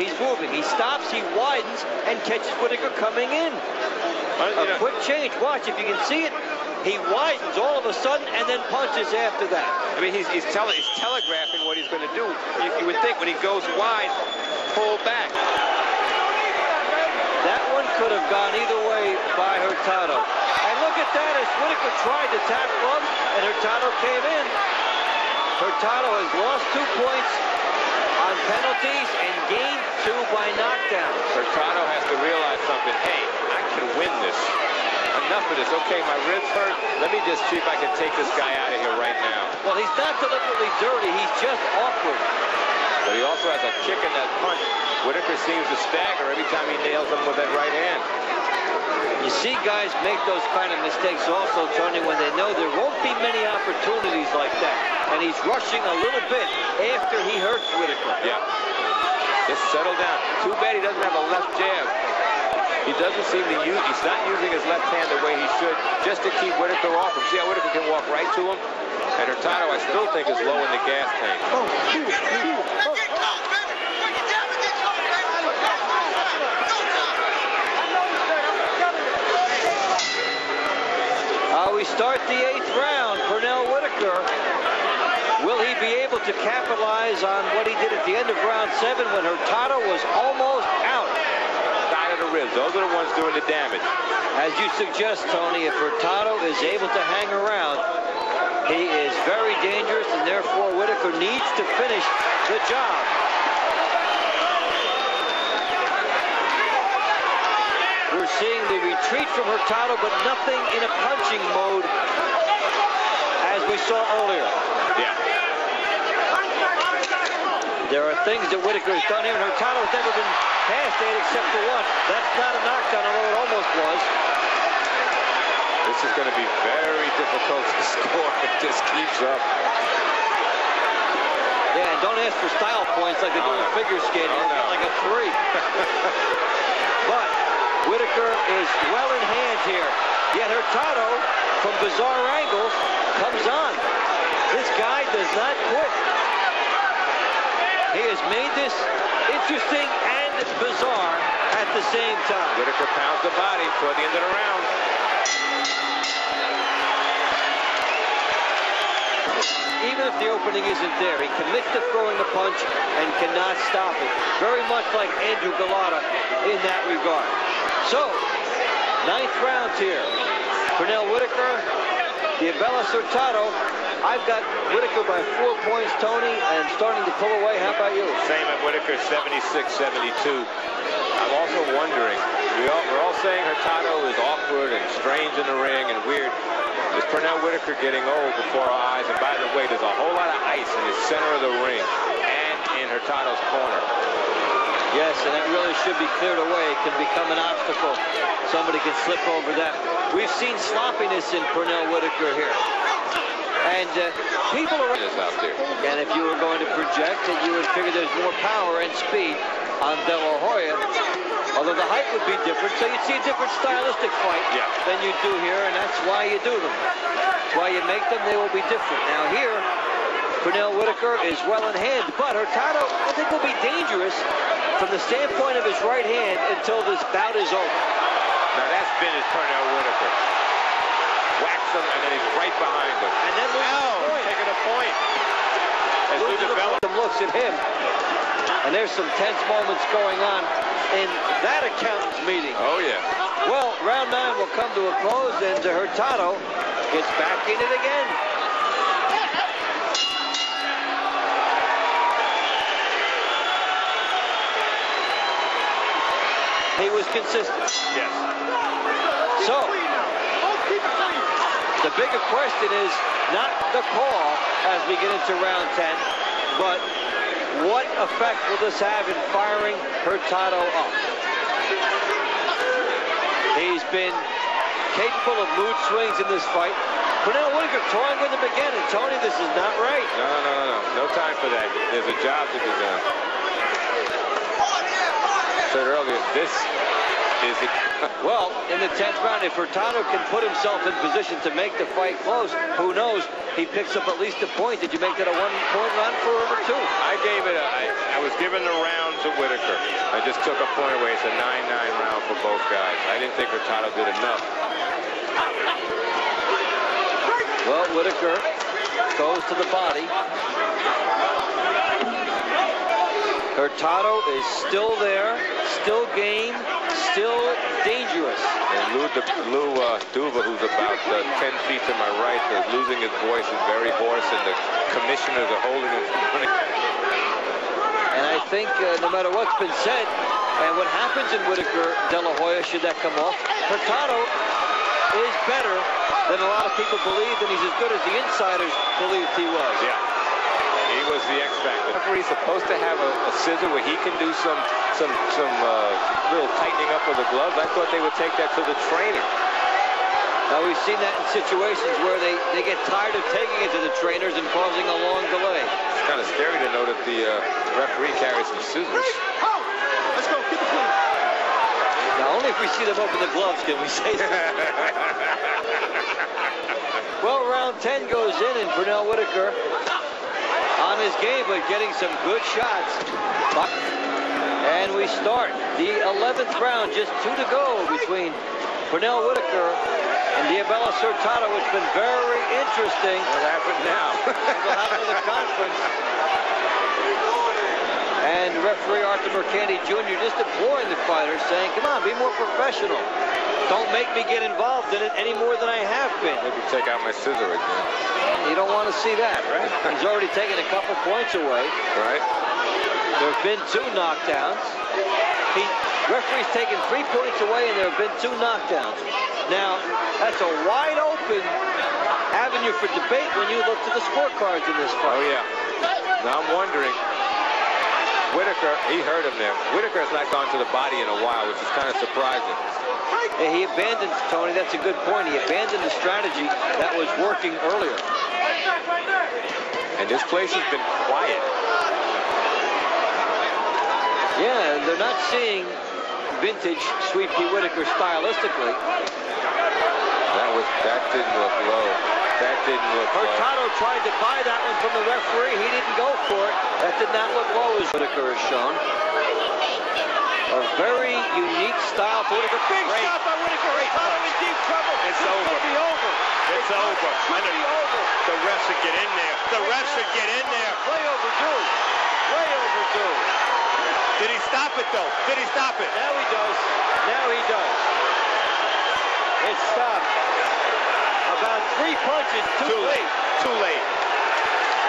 he's moving. He stops, he widens, and catches Whitaker coming in. A quick change. Watch, if you can see it. He widens all of a sudden and then punches after that. I mean, he's telegraphing what he's going to do. You would think when he goes wide, pull back. That one could have gone either way by Hurtado. And look at that as Whitaker tried to tackle him, and Hurtado came in. Hurtado has lost 2 points on penalties and gained 2 by knockdown. Hurtado has to realize something. Hey, I can win this. Enough of this. Okay, my ribs hurt. Let me just see if I can take this guy out of here right now. Well, he's not deliberately dirty. He's just awkward. But he also has a kick in that punch. Whitaker seems to stagger every time he nails him with that right hand. You see guys make those kind of mistakes also, Tony, when they know there won't be many opportunities like that. And he's rushing a little bit after he hurts Whitaker. Yeah. Just settle down. Too bad he doesn't have a left jab. He doesn't seem to use, he's not using his left hand the way he should, just to keep Whitaker off him. See how Whitaker can walk right to him? And Hurtado, I still think, is low in the gas tank. We start the 8th round. Pernell Whitaker, will he be able to capitalize on what he did at the end of round 7 when Hurtado was almost out? Side of the ribs, those are the ones doing the damage. As you suggest, Tony, if Hurtado is able to hang around, he is very dangerous, and therefore Whitaker needs to finish the job. We're seeing the retreat from Hurtado, but nothing in a punching mode as we saw earlier. Yeah. There are things that Whitaker has done here, and Hurtado has never been past 8 except for 1. That's not a knockdown, although it almost was. This is going to be very difficult to score if this keeps up. Yeah, and don't ask for style points like they do in figure skating. Like a 3. But Whitaker is well in hand here. Yet Hurtado, from bizarre angles, comes on. This guy does not quit. He has made this interesting and bizarre at the same time. Whitaker pounds the body toward the end of the round. Even if the opening isn't there, he commits to throwing the punch and cannot stop it. Very much like Andrew Galata in that regard. So, 9th round here. Pernell Whitaker, DIOSBELYS Hurtado. I've got Whitaker by 4 points, Tony, and starting to pull away. How about you? Same at Whitaker, 76-72. I'm also wondering, we're all saying Hurtado is awkward and strange in the ring and weird. Is Pernell Whitaker getting old before our eyes? And by the way, there's a whole lot of ice in the center of the ring and in Hurtado's corner. Yes, and it really should be cleared away. It can become an obstacle. Somebody can slip over that. We've seen sloppiness in Pernell Whitaker here. And people are out there. And if you were going to project it, you would figure there's more power and speed on De La Hoya. Although the height would be different, so you'd see a different stylistic fight than you do here, and that's why you do them. That's why you make them, they will be different. Now here, Pernell Whitaker is well in hand, but Hurtado, I think, will be dangerous from the standpoint of his right hand until this bout is over. Now that's been his Pernell Whitaker. Whacks him, and then he's right behind him. And then taking a point. As we develop, looks at him, and there's some tense moments going on in that accountant's meeting. Oh, yeah. Well, round 9 will come to a close, and Hurtado gets back in it again. He was consistent. Yes. So, the bigger question is not the call as we get into round 10, but what effect will this have in firing Hurtado up? He's been capable of mood swings in this fight. Pernell Whitaker toying with him again, and Tony, this is not right. No time for that. There's a job to be done. I said earlier, this is it. Well, in the 10th round, if Hurtado can put himself in position to make the fight close, who knows? He picks up at least a point. Did you make that a 1-point run for him or 2? I gave it I was giving given the round to Whitaker. I just took a point away. It's a 9-9 round for both guys. I didn't think Hurtado did enough. Well, Whitaker goes to the body. Hurtado is still there, still game, still dangerous. And Lou Duva, who's about 10 feet to my right, losing his voice, is very hoarse, and the commissioners are holding him. And I think no matter what's been said, and what happens in Whitaker, De La Hoya, should that come off, Hurtado is better than a lot of people believed, and he's as good as the insiders believed he was. Yeah. He was the X factor. He's supposed to have a scissor where he can do some little tightening up of the gloves. I thought they would take that to the trainer. Now we've seen that in situations where they get tired of taking it to the trainers and causing a long delay. It's kind of scary to know that the referee carries some scissors. Let's go. Get the point. Now only if we see them open the gloves can we say that. Well, round 10 goes in, and Pernell Whitaker on his game, but getting some good shots. And we start the 11th round, just 2 to go between Pernell Whitaker and DIOSBELYS Hurtado. It's been very interesting. What happened now? We'll have another conference. And referee Arthur Mercanti Jr. just imploring the fighters, saying, come on, be more professional. Don't make me get involved in it any more than I have been. Maybe take out my scissor again. You don't want to see that, right? He's already taken a couple points away. Right. There have been 2 knockdowns. Referee's taken 3 points away, and there have been 2 knockdowns. Now, that's a wide open avenue for debate when you look to the scorecards in this fight. Oh, yeah. Now I'm wondering, Whitaker, he hurt him there. Whitaker has not gone to the body in a while, which is kind of surprising. He abandoned, Tony, that's a good point. He abandoned the strategy that was working earlier. And this place has been quiet. Yeah, they're not seeing vintage Sweet Pea Whitaker stylistically. That didn't look low. That didn't look low. Hurtado tried to buy that one from the referee. He didn't go for it. That did not look low, as Whitaker has shown. A very unique style for Whitaker. Big shot by Whitaker. Hurtado in deep trouble. It's over. Could be over. It's over. Could be over. The refs should get in there. The refs should get in there. Way overdue. Way overdue. Did he stop it, though? Did he stop it? Now he does. Now he does. It stopped. About 3 punches too late. Too late.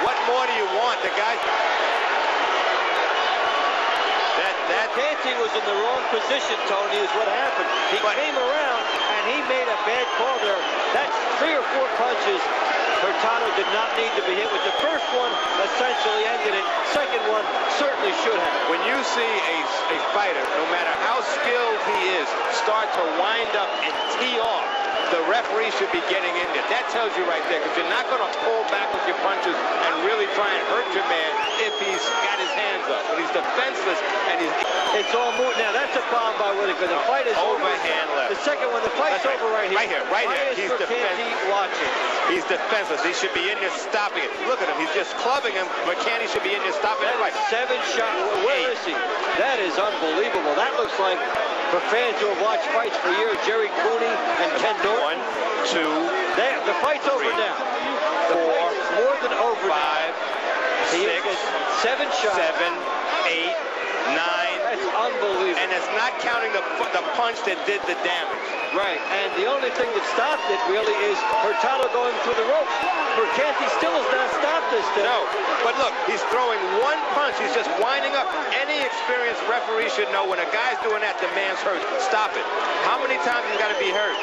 What more do you want? The guy... Mercanti was in the wrong position, Tony, is what happened. He came around, and he made a bad call there. That's 3 or 4 punches Hurtado did not need to be hit with. The first one essentially ended it. Second one certainly should have. When you see a fighter, no matter how skilled he is, start to wind up and tee off, the referee should be getting in there. That tells you right there, because you're not going to pull back with your punches and really try and hurt your man if he's got his hands up. When he's defenseless and he's... It's all moot now. That's a foul by Whitaker. The fight is over. Overhand left. The second one, the fight's over right here. Right here. He's defenseless. Watching. He's defenseless. He should be in there stopping it. Look at him. He's just clubbing him. Mercanti should be in there stopping it. That is 7 shots. Where is he? That is unbelievable. That looks like, for fans who have watched fights for years, Jerry Cooney and Ken Norton. 1, 2, the fight's over now. 4, more than over 5, now. 6, 7 shots. 7, 8, 9. That's unbelievable. And it's not counting the punch that did the damage. Right, and the only thing that stopped it really is Hurtado going through the ropes. Mercanti still has not stopped this thing. No, but look, he's throwing 1 punch. He's just winding up. Any experienced referee should know when a guy's doing that, the man's hurt. Stop it. How many times he's got to be hurt?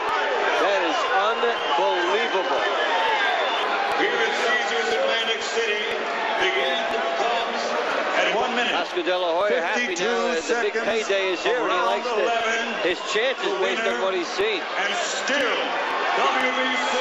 That is unbelievable. Here in Caesars Atlantic City, the end comes at 1 minute. Oscar De La Hoya happy now. The big payday is here, and he likes his chances based on what he's seen. And still, WBC